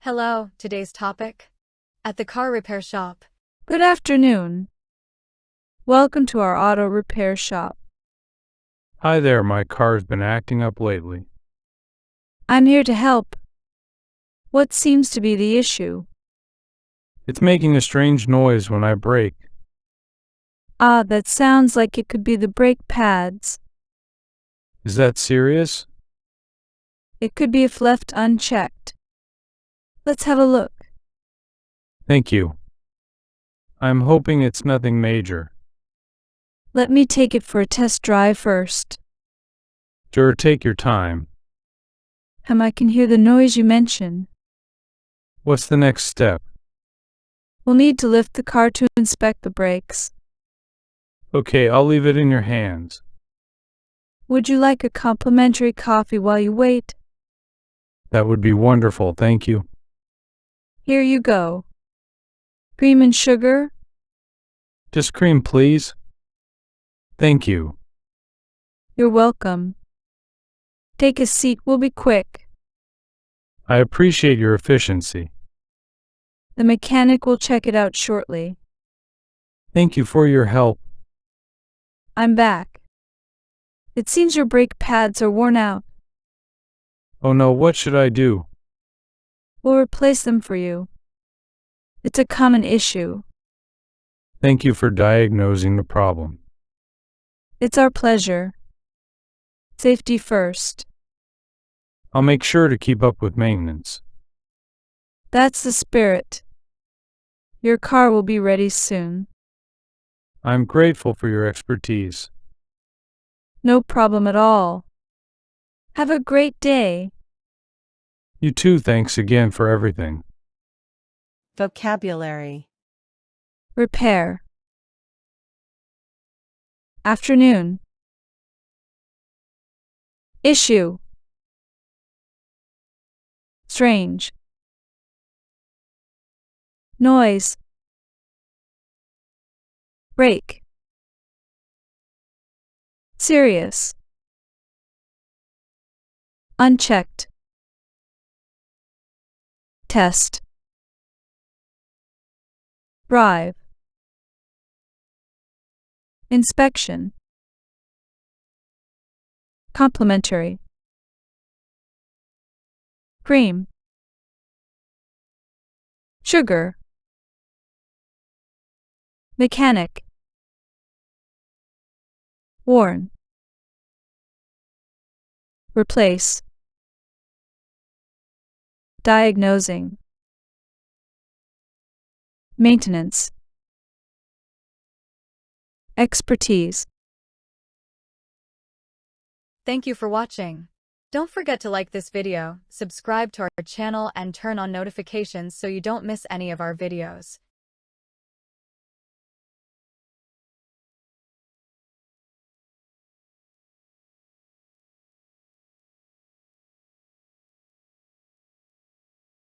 Hello, today's topic? At the car repair shop. Good afternoon. Welcome to our auto repair shop. Hi there, my car's been acting up lately. I'm here to help. What seems to be the issue? It's making a strange noise when I brake. Ah, that sounds like it could be the brake pads. Is that serious? It could be if left unchecked. Let's have a look. Thank you. I'm hoping it's nothing major. Let me take it for a test drive first. Sure, take your time. I can hear the noise you mention. What's the next step? We'll need to lift the car to inspect the brakes. Okay, I'll leave it in your hands. Would you like a complimentary coffee while you wait? That would be wonderful, thank you. Here you go. Cream and sugar? Just cream, please. Thank you. You're welcome. Take a seat, we'll be quick. I appreciate your efficiency. The mechanic will check it out shortly. Thank you for your help. I'm back. It seems your brake pads are worn out. Oh no, what should I do? We'll replace them for you. It's a common issue. Thank you for diagnosing the problem. It's our pleasure. Safety first. I'll make sure to keep up with maintenance. That's the spirit. Your car will be ready soon. I'm grateful for your expertise. No problem at all. Have a great day. You too, thanks again for everything. Vocabulary. Repair. Afternoon. Issue. Strange. Noise. Brake. Serious. Unchecked. Test. Drive. Inspection. Complimentary. Cream. Sugar. Mechanic. Worn. Replace. Diagnosing. Maintenance. Expertise. Thank you for watching. Don't forget to like this video, subscribe to our channel and turn on notifications so you don't miss any of our videos.